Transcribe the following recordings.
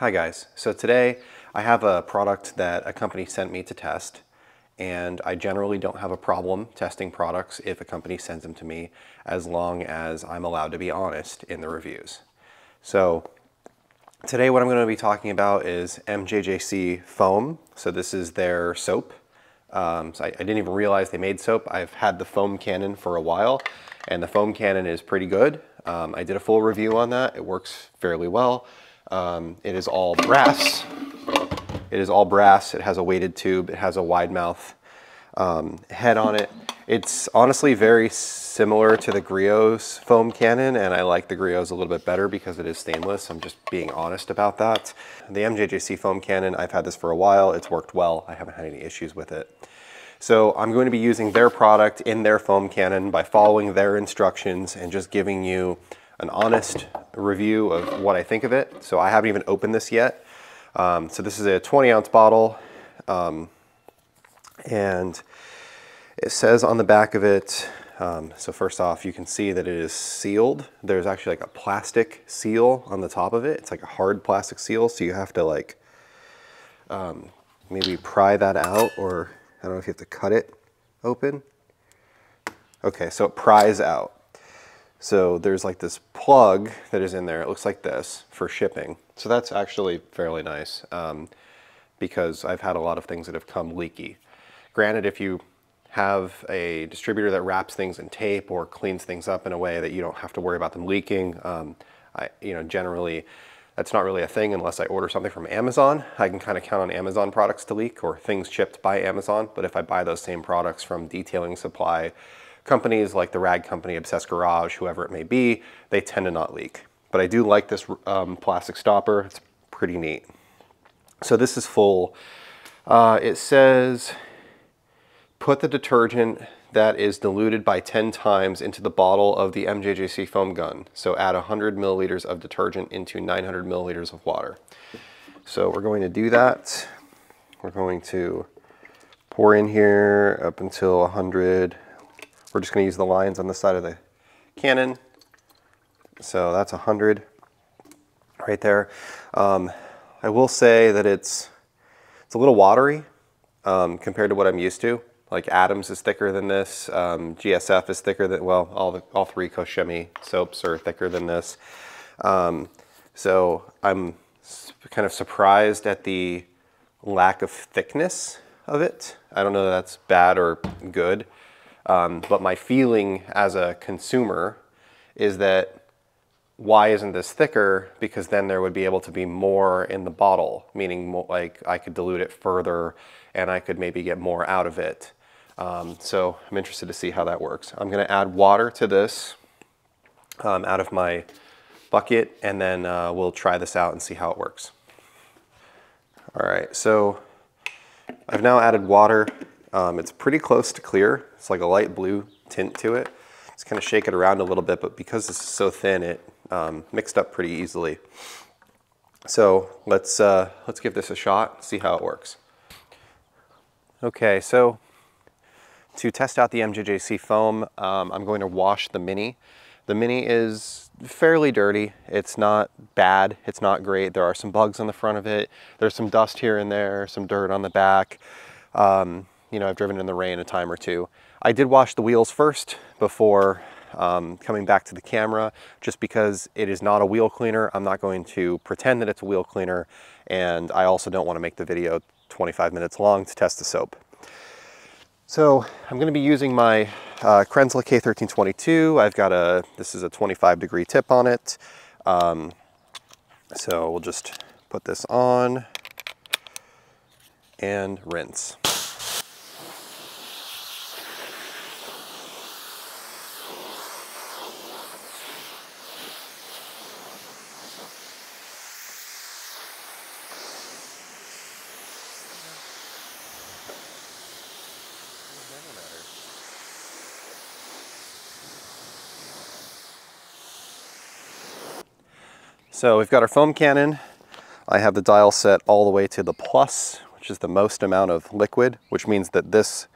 Hi guys, so today I have a product that a company sent me to test, and I generally don't have a problem testing products if a company sends them to me as long as I'm allowed to be honest in the reviews. So today what I'm going to be talking about is MJJC foam. So this is their soap. I didn't even realize they made soap. I've had the foam cannon for a while, and the foam cannon is pretty good. I did a full review on that. It works fairly well. It is all brass. It is all brass. It has a weighted tube. It has a wide mouth head on it. It's honestly very similar to the Griot's foam cannon, and I like the Griot's a little bit better because it is stainless. I'm just being honest about that. The MJJC foam cannon, I've had this for a while. It's worked well. I haven't had any issues with it. So I'm going to be using their product in their foam cannon by following their instructions and just giving you an honest review of what I think of it. So I haven't even opened this yet. So this is a 20-ounce bottle, and it says on the back of it, so first off, you can see that it is sealed. There's actually like a plastic seal on the top of it. It's like a hard plastic seal, so you have to like maybe pry that out, or I don't know if you have to cut it open. Okay, so it pries out. So there's like this plug that is in there. It looks like this for shipping. So that's actually fairly nice because I've had a lot of things that have come leaky. Granted, if you have a distributor that wraps things in tape or cleans things up in a way that you don't have to worry about them leaking, generally that's not really a thing unless I order something from Amazon. I can kind of count on Amazon products to leak or things shipped by Amazon. But if I buy those same products from detailing supply companies like the Rag Company, Obsessed Garage, whoever it may be, they tend to not leak. But I do like this plastic stopper. It's pretty neat. So this is full. It says, put the detergent that is diluted by 10 times into the bottle of the MJJC foam gun. So add 100 milliliters of detergent into 900 milliliters of water. So we're going to do that. We're going to pour in here up until 100. We're just going to use the lines on the side of the cannon. So that's 100 right there. I will say that it's a little watery compared to what I'm used to. Like Adams is thicker than this. GSF is thicker than, well, all three Koshemi soaps are thicker than this. So I'm kind of surprised at the lack of thickness of it. I don't know if that's bad or good. But my feeling as a consumer is that why isn't this thicker? Because then there would be able to be more in the bottle, meaning more, like I could dilute it further and I could maybe get more out of it. So I'm interested to see how that works. I'm going to add water to this out of my bucket, and then we'll try this out and see how it works. All right, so I've now added water. It's pretty close to clear. It's like a light blue tint to it. Just kind of shake it around a little bit, but because this is so thin, it mixed up pretty easily. So let's give this a shot, see how it works. Okay, so to test out the MJJC foam, I'm going to wash the Mini. The Mini is fairly dirty. It's not bad. It's not great. There are some bugs on the front of it. There's some dust here and there, some dirt on the back. You know, I've driven in the rain a time or two. I did wash the wheels first before coming back to the camera, just because it is not a wheel cleaner. I'm not going to pretend that it's a wheel cleaner, and I also don't want to make the video 25 minutes long to test the soap. So I'm going to be using my Krenzla K1322. I've got this is a 25-degree tip on it. So we'll just put this on and rinse. So we've got our foam cannon. I have the dial set all the way to the plus, which is the most amount of liquid, which means that this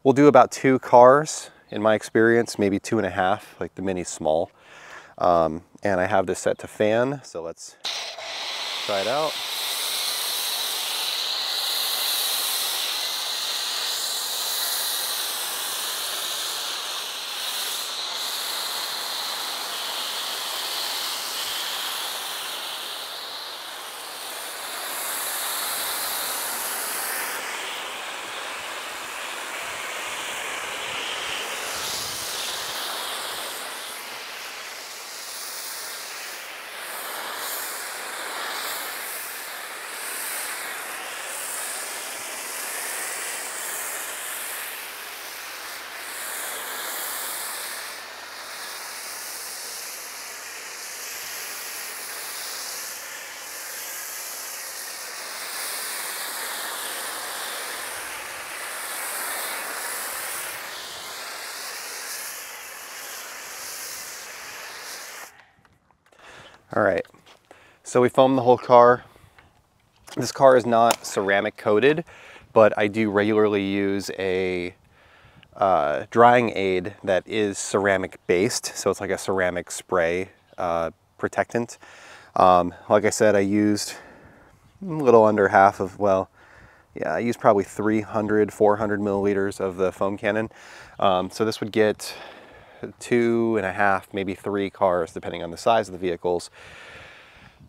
will do about 2 cars in my experience, maybe 2.5, like the Mini's small. And I have this set to fan, so let's Try it out. All right, so we foamed the whole car. This car is not ceramic coated, but I do regularly use a drying aid that is ceramic based. So it's like a ceramic spray protectant. Like I said, I used a little under half of, well, yeah, I used probably 300, 400 milliliters of the foam cannon. So this would get 2.5, maybe 3 cars, depending on the size of the vehicles.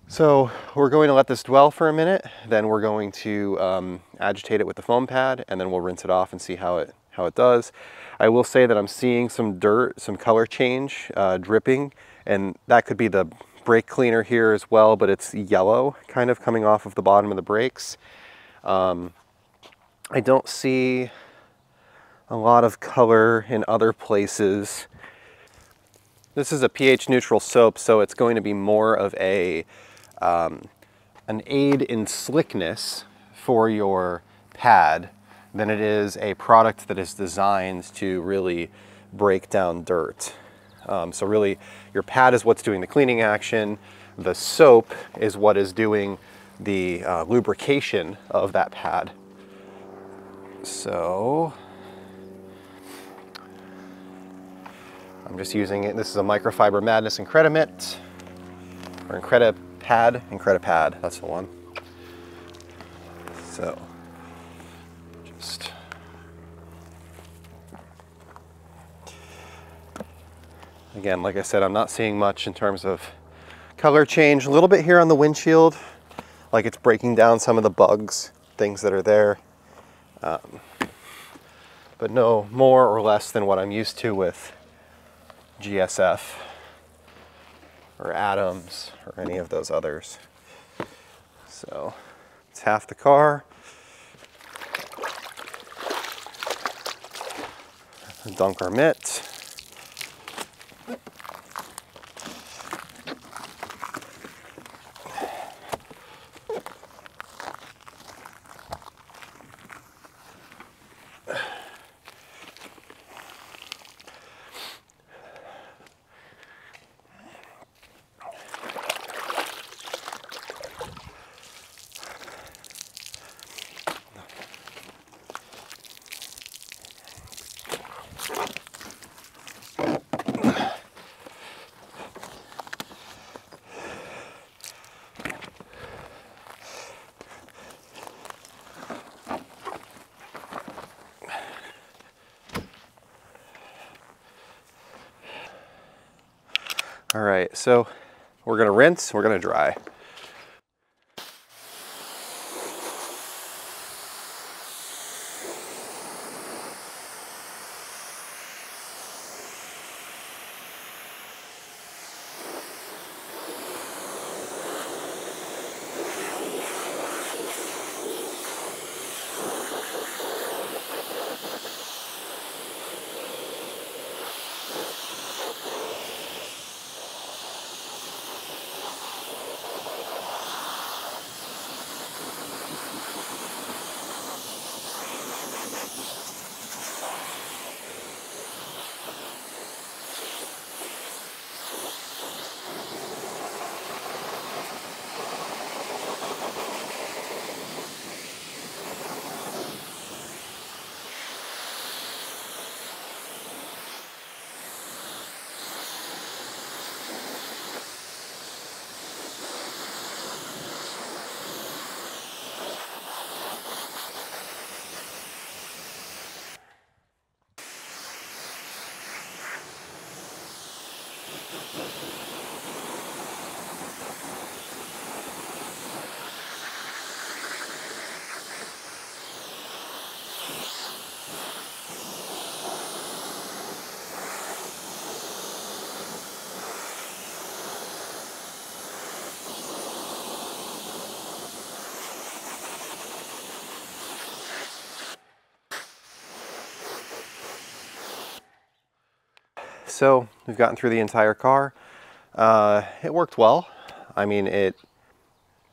So we're going to let this dwell for a minute, then we're going to agitate it with the foam pad, and then we'll rinse it off and see how it does. I will say that I'm seeing some dirt, some color change, dripping, and that could be the brake cleaner here as well, but it's yellow kind of coming off of the bottom of the brakes. I don't see a lot of color in other places. This is a pH neutral soap, so it's going to be more of a an aid in slickness for your pad than it is a product that is designed to really break down dirt. So really, your pad is what's doing the cleaning action. The soap is what is doing the lubrication of that pad. So I'm just using it. This is a Microfiber Madness Incredimit, or Incredipad, that's the one. So just again, like I said, I'm not seeing much in terms of color change. A little bit here on the windshield, like it's breaking down some of the bugs, things that are there. But no more or less than what I'm used to with GSF or Adams or any of those others. So it's half the car. Dunk our mitt. All right, so we're gonna rinse, we're gonna dry. So we've gotten through the entire car. It worked well. I mean, I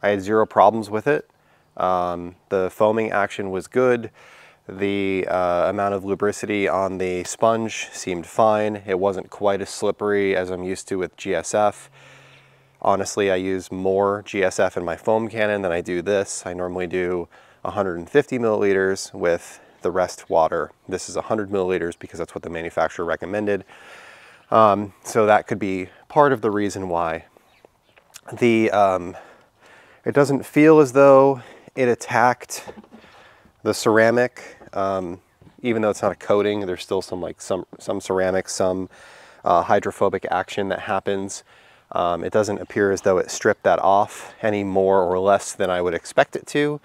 had zero problems with it. The foaming action was good. The amount of lubricity on the sponge seemed fine. It wasn't quite as slippery as I'm used to with GSF. Honestly, I use more GSF in my foam cannon than I do this. I normally do 150 milliliters with the rest water. This is 100 milliliters because that's what the manufacturer recommended. So that could be part of the reason why. It doesn't feel as though it attacked the ceramic, even though it's not a coating. There's still some ceramic, some hydrophobic action that happens. It doesn't appear as though it stripped that off any more or less than I would expect it to.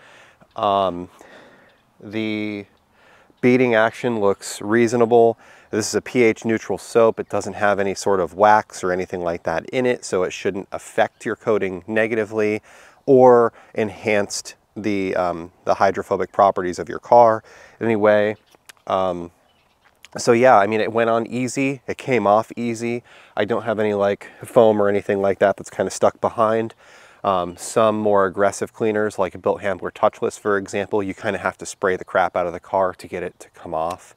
The beading action looks reasonable. This is a pH neutral soap. It doesn't have any sort of wax or anything like that in it, so it shouldn't affect your coating negatively or enhance the hydrophobic properties of your car in any way. So yeah, I mean, it went on easy. It came off easy. I don't have any like foam or anything like that that's kind of stuck behind. Some more aggressive cleaners, like a Built Handler Touchless, for example, you kind of have to spray the crap out of the car to get it to come off.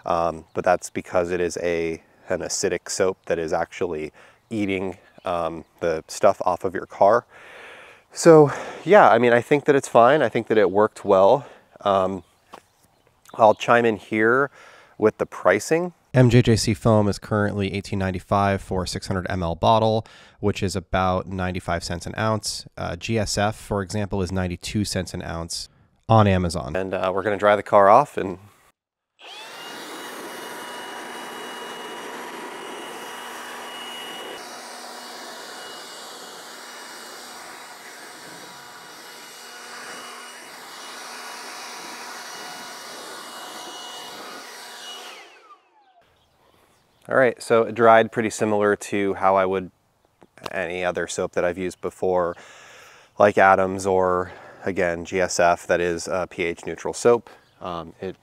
But that's because it is an acidic soap that is actually eating the stuff off of your car. So yeah, I mean, I think that it's fine. I think that it worked well. I'll chime in here with the pricing. MJJC foam is currently $18.95 for a 600 ml bottle, which is about 95 cents an ounce. GSF, for example, is 92 cents an ounce on Amazon. And we're going to dry the car off and all right, so it dried pretty similar to how I would any other soap that I've used before, like Adams or, again, GSF, that is a pH neutral soap. It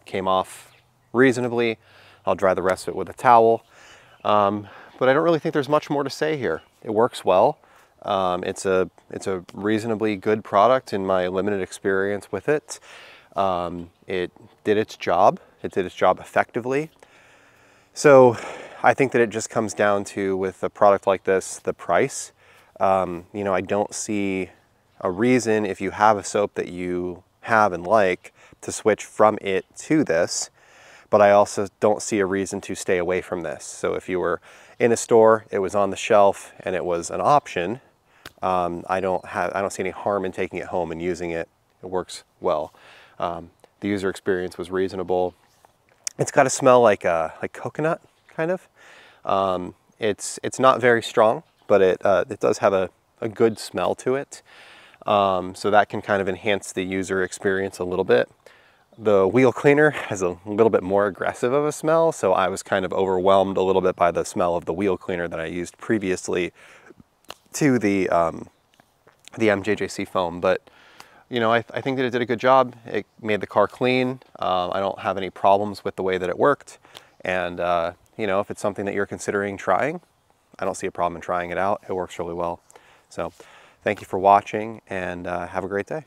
came off reasonably. I'll dry the rest of it with a towel. But I don't really think there's much more to say here. It works well. It's a reasonably good product in my limited experience with it. It did its job. It did its job effectively. So I think that it just comes down to, with a product like this, the price. You know, I don't see a reason, if you have a soap that you have and like, to switch from it to this, but I also don't see a reason to stay away from this. So if you were in a store, it was on the shelf, and it was an option, I don't see any harm in taking it home and using it. It works well. The user experience was reasonable. It's got a smell like coconut, kind of. It's not very strong, but it does have a good smell to it. So that can kind of enhance the user experience a little bit. The wheel cleaner has a little bit more aggressive of a smell, so I was kind of overwhelmed a little bit by the smell of the wheel cleaner that I used previously to the MJJC foam. But you know, I think that it did a good job. It made the car clean. I don't have any problems with the way that it worked. And, you know, if it's something that you're considering trying, I don't see a problem in trying it out. It works really well. So thank you for watching, and have a great day.